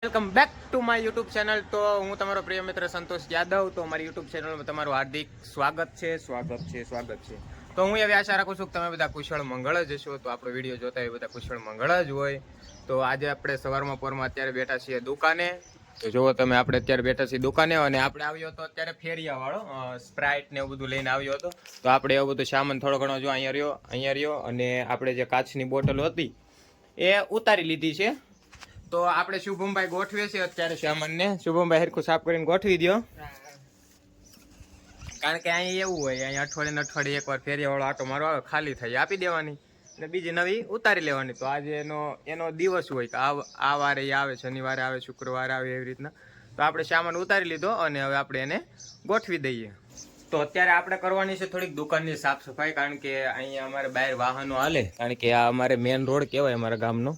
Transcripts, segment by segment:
Welcome back to my YouTube channel. તો હું તમારો પ્રિય મિત્ર સંતોષ યાદવ. તો મારી યુટ્યુબ ચેનલમાં તમારું હાર્દિક સ્વાગત છે. તો હું એવી આશા રાખું છું કે તમે બધા કુશળ મંગળ જ હશો. તો આપણો વિડીયો જોતા એ બધા કુશળ મંગળ જ હોય. તો આજે આપણે સવારમાં પોરમાં અત્યારે બેઠા છીએ દુકાને. તો જુઓ તમે, આપણે અત્યારે બેઠા છીએ દુકાને અને આપણે આવ્યો હતો અત્યારે ફેરિયા વાળો સ્પ્રાઇટ ને એવું બધું લઈને આવ્યો હતો. તો આપણે એવું બધું સામાન થોડો ઘણો જો અહીંયા રહ્યો અને આપણે જે કાચની બોટલ હતી એ ઉતારી લીધી છે. તો આપણે શુભમભાઈ ગોઠવીએ છીએ અત્યારે સામાનને. શુભમભાઈ હરખું સાફ કરીને ગોઠવી દો, કારણ કે અહીં એવું હોય, અહીં અઠવાડિયે એકવાર ફેરિયા વાળો આટો મારો આવે, ખાલી થઈ આપી દેવાની અને બીજી નવી ઉતારી લેવાની. તો આજે એનો દિવસ હોય કે આ વારે આવે, શનિવારે આવે, શુક્રવારે આવે, એવી રીતના. તો આપણે સામાન ઉતારી લીધો અને હવે આપણે એને ગોઠવી દઈએ. તો અત્યારે આપણે કરવાની છે થોડીક દુકાનની સાફ સફાઈ, કારણ કે અહીંયા અમારે બહાર વાહનો હાલે, કારણ કે આ અમારે મેઇન રોડ કહેવાય અમારા ગામનો,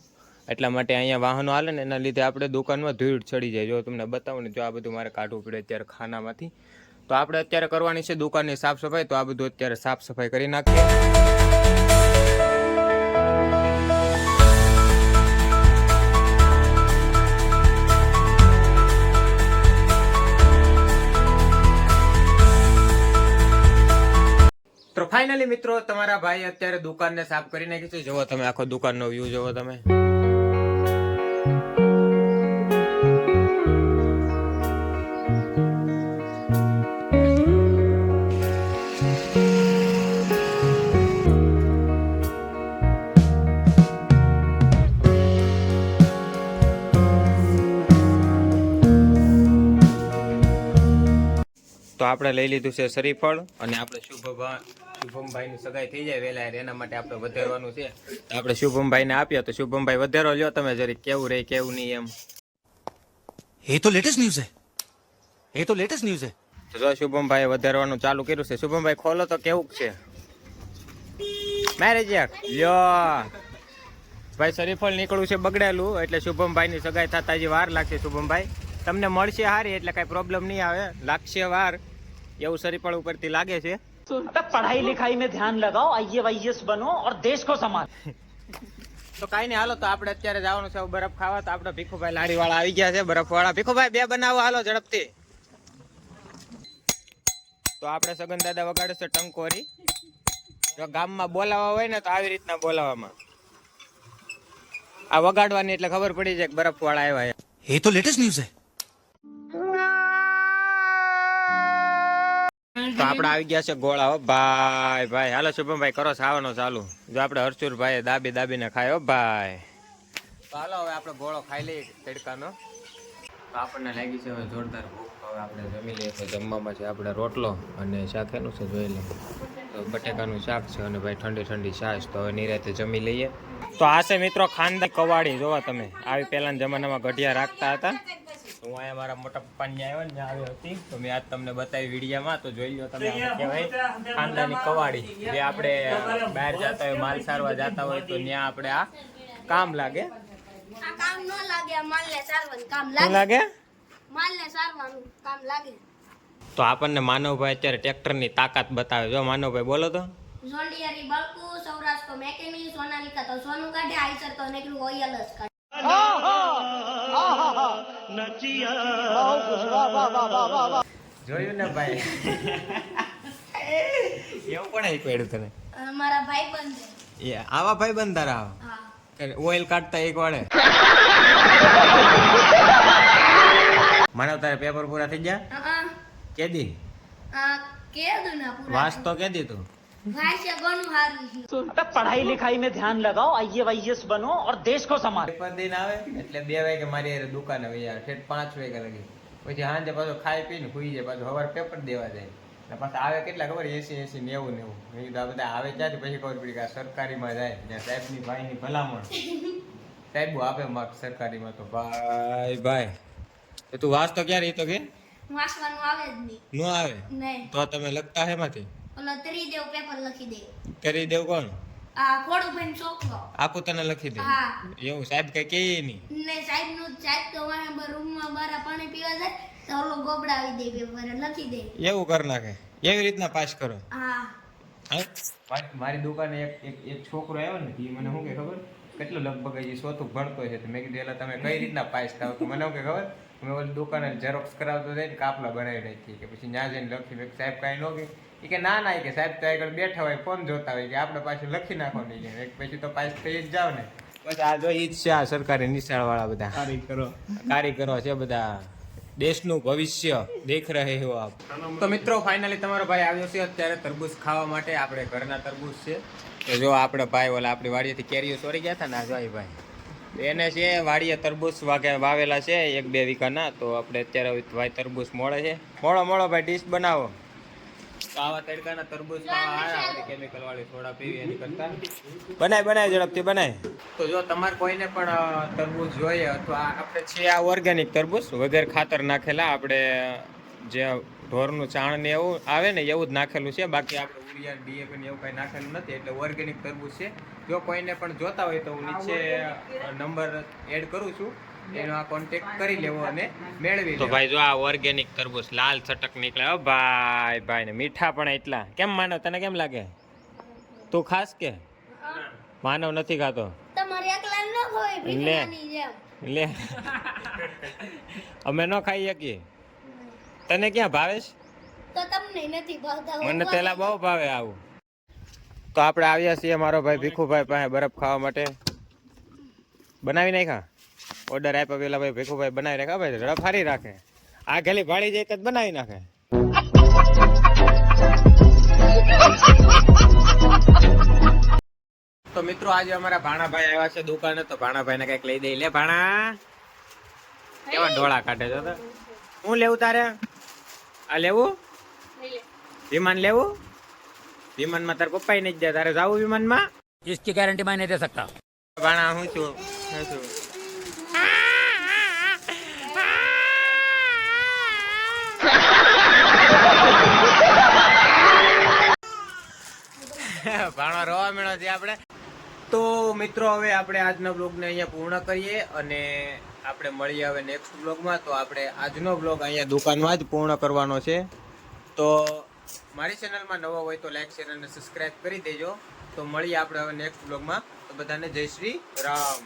એટલા માટે અહીંયા વાહનો હાલે ને એના લીધે આપણે દુકાનમાં ધૂળ ચડી જાય. જો તમને બતાવું ને, જો આ બધું મારે કાઢવું પડે અત્યારે ખાનામાંથી. તો આપણે અત્યારે કરવાની છે દુકાનની સાફ સફાઈ. તો આ બધું અત્યારે સાફ સફાઈ કરી નાખીએ. તો ફાઇનલી મિત્રો, તમારા ભાઈ અત્યારે દુકાનને સાફ કરી નાખી છે. જુઓ તમે, આખો દુકાનનો વ્યૂ જુઓ તમે. તો આપણે લઈ લીધું છે શરીફળ અને આપણે શુભમભાઈની સગાઈ થઈ જાય વહેલા, એના માટે આપણે વધારવાનું છે. તો આપણે શુભમભાઈને આપ્યા. તો શુભમભાઈ વધારો લ્યો તમે જરી, કેવું રહે કેવું નહીં એમ. ये तो लेटेस्ट न्यूज़ है। તો જો શુભમભાઈ વધારવાનું ચાલુ કર્યું છે. શુભમભાઈ ખોલો તો કેવું છે મેરેજ લ્યો. ભાઈ શરીફળ નીકળું છે બગડેલું, એટલે શુભમભાઈની સગાઈ થતા હજી વાર લાગશે. શુભમભાઈ તમને મળશે હારી, એટલે કઈ પ્રોબ્લેમ નહીં આવે, લાગશે વાર એવું શરીફળ ઉપરથી લાગે છે. पढ़ाई लिखाई में ध्यान लगाओ, आईएएस बनो और देश को संभालो. તો કાઈ નહીં, હાલો. તો આપણે અત્યારે જવાનું છે બરફ ખાવા. તો આપણે ભીખુભાઈ લારી વાળા આવી ગયા છે, બરફ વાળા. ભીખુભાઈ બે બનાવો, હાલો ઝડપથી. તો આપણે સગન દાદા વગાડે છે ટંકોરી. જો ગામમાં બોલાવા હોય ને તો આવી રીતના બોલાવામાં, આ વગાડવાની એટલે ખબર પડી જાય કે બરફ વાળા આવ્યા. ये तो लेटेस्ट न्यूज़ है। તો આપણે આવી ગયા છે ગોળા. હો ભાઈ, હાલો શુભમભાઈ કરો ખાવાનો ચાલુ. જો આપણે હરસુરભાઈ દાબીને ખાય. હો ભાઈ, તો હાલો હવે આપણે ગોળો ખાઈ લઈએ તડકાનો. તો આપણને લાગી છે હવે જોરદાર ભૂખ. હવે આપણે જમી લઈએ. તો જમવામાં છે આપણે રોટલો અને શાક એનું છે જોઈ લઈએ. તો બટેકાનું શાક છે અને ભાઈ ઠંડી છાશ. તો હવે નિરાતે જમી લઈએ. તો આ છે મિત્રો ખાનદાન કવાડી. જોવા તમે, આવી પહેલાના જમાનામાં ગઢિયા રાખતા હતા. હું અહીંયા મારા મોટા પપ્પાની આવ્યો ને આવી હતી, તો મેં આજ તમને બતાવી વિડીયામાં. તો જોઈ લો તમે, કહેવાય ખાનદાની કવાડી. જે આપણે બહાર જતા હોય, માલ સારવા જતા હોય, તો ત્યાં આપણે આ કામ લાગે. આ કામ ન લાગે, માલને સારવાનું કામ શું લાગે. લાગે? માલને સારવાનું કામ લાગે. તો આપણને માનવભાઈ અત્યારે ટ્રેક્ટરની તાકાત બતાવે. જો માનવભાઈ બોલો તો. જોંડિયારી બળકુ, સૌરાષ્ટ્ર મેકેનિક, સોનાલિકા તો સોનું કાઢે, આઈસર તો નીકળું ઓઇલ જ કાઢે. જોયું ને ભાઈ, એવું પણ શીખવાડ્યું તને? મારા ભાઈ બંધ એ આવા ભાઈ બંધારા હા ઓઇલ કાઢતા એક વાળે. માનવ તારે પેપર પૂરા થઈ ગયા? કેદી કેદું ના પૂરા વાસ તો કેદી તું? ભાષા ઘણું સારું છે. पढ़ाई लिखाई में ध्यान लगाओ, आईएएस बनो और देश को संभालो. પેપર દઈને આવે એટલે 2 વાગે મારી હારે દુકાને વયા, ઠેઠ 5 વાગ્યા લગી. પછી સાંજે પાછો ખાઈ પીને સુઈ જાય, પાછો સવારે પેપર દેવા જાય. ને પાછા આવે કેટલા ખબર? 80 90. મેં કીધું આ બધા આવે ત્યાંથી પછી ખબર પડી કે આ સરકારીમાં જાય, ત્યાં સાહેબની ભાઈની ભલામણ સાહેબ આપે માર્ક સરકારીમાં. તો ભાઈ તું વાંચતો ક્યારે? એ તો કે વાંચવાનું આવે જ નહીં. ન આવે નહીં તો તમે લખતા હેમાંથી? ઓલો ત્રિદેવ પેપર લખી દે. કરી દેવ કોણ? આ ખોડુભાઈ છોકરો આખું તને લખી દે? હા. એવું સાહેબ કઈ કે નહીં? ને સાહેબ તો રૂમમાં બારા પાણી પીવા જાય તો ઓલો ગોબડાવી દે, પેપર લખી દે. એવું કરી નાખે? એવી રીતના પાસ કરો? હા. મારી દુકાને એક છોકરો આવ્યો ને, એ મને શું કે ખબર, કેટલું લગભગ હજી ચોથું ભણતો છે તો મેં કીધું એટલે તમે કઈ રીતના પાસ થાવ તો મને કે ખબર મેં ઓલી દુકાને ઝેરોક્સ કરાવતો જાય ને કાપલા બનાવી નાખી કે પછી ત્યાં જઈને લખી મેં સાહેબ કાંઈ ન કે કે ના ના કે સાહેબ તો આગળ બેઠા હોય ફોન જોતા હોય કે આપણે પાછું લખી નાખો નહીં કે પછી તો પાસ થઈ જ જાવ ને બસ આ જો ઈ જ છે આ સરકારી નિશાળવાળા બધા કારીગરો છે બધા દેશનું ભવિષ્ય દેખ રહે હો આપ તો મિત્રો ફાઇનલી તમારો ભાઈ આવ્યો છે અત્યારે તરબૂચ ખાવા માટે આપણે ઘરના તરબૂચ છે તો જો આપણે ભાઈ ઓલા આપણી વાડીએથી કેરીઓ ચોરી ગયા હતા ને જો ભાઈ એને છે વાડીએ તરબૂચ વાવેલા છે 1-2 વીઘાના તો આપણે અત્યારે ભાઈ તરબૂચ મળે છે મોળો ભાઈ ડીશ બનાવો તો આવા તડકાના તરબૂચ ખાવા આવ્યા કેમિકલ વાળી સોડા પીવી એની કરતા બનાય ઝડપથી બનાય તો જો તમારે કોઈને પણ તરબૂચ જોઈએ અથવા આપણે છે આ ઓર્ગેનિક તરબૂચ વગર ખાતર નાખેલા આપણે જે ઢોરનું ચાણ ને એવું આવે ને એવું જ નાખેલું છે બાકી આપણે યુરિયા ડીએપી ને એવું કંઈ નાખેલું નથી એટલે ઓર્ગેનિક તરબૂચ છે જો કોઈને પણ જોતા હોય તો હું નીચે નંબર એડ કરું છું એનો આ કોન્ટેક્ટ કરી લેવો અને મેળવી તો ભાઈ જો આ ઓર્ગેનિક તરબૂચ લાલ છટક નીકળે ઓ ભાઈ ને મીઠા પણ એટલા કેમ માનવ તને કેમ લાગે તું ખાસ કે માનવ નથી ખાતો તમારે એકલા ન હોય ભીખડાની જેમ લે અમે ન ખાઈ શકીએ તને ક્યાં ભાવેશ તો તમને નથી ભાવતા મને પેલા બહુ ભાવે આવું તો આપણે આવ્યા છીએ મારો ભાઈ ભીખુભાઈ પાસે બરફ ખાવા માટે બનાવી નાખ્યા ઓર્ડર આપ્યા પેલા ભાઈ ભીખુભાઈ બનાવી નાખ્યા ભાઈ રફ હારી રાખે આ ગલી ભાડી જાય જ બનાવી નાખે તો મિત્રો આજે અમારા ભાણાભાઈ આવ્યા છે દુકાને તો ભાણાભાઈ ને કઈક લઈ દઈ લે ભાણા કેવા ડોળા કાઢે છે તો હું લેવું તારે આ લેવું વિમાન લેવું વિમાનમાં તારે પપ્પા નહીં જાય તારે જાવું વિમાનમાં इसकी गारंटी मैं नहीं दे सकता ભાણા હું છું ભાણો રોવા મેળો છે આપણે તો મિત્રો હવે આપણે આજના બ્લોગને અહીંયા પૂર્ણ કરીએ અને આપણે મળીએ હવે નેક્સ્ટ બ્લોગમાં તો આપણે આજનો બ્લોગ અહીંયા દુકાનમાં જ પૂર્ણ કરવાનો છે તો મારી ચેનલમાં નવો હોય તો લાઈક શેર અને સબસ્ક્રાઇબ કરી દેજો તો મળીએ આપણે હવે નેક્સ્ટ બ્લોગમાં તો બધાને જય શ્રી રામ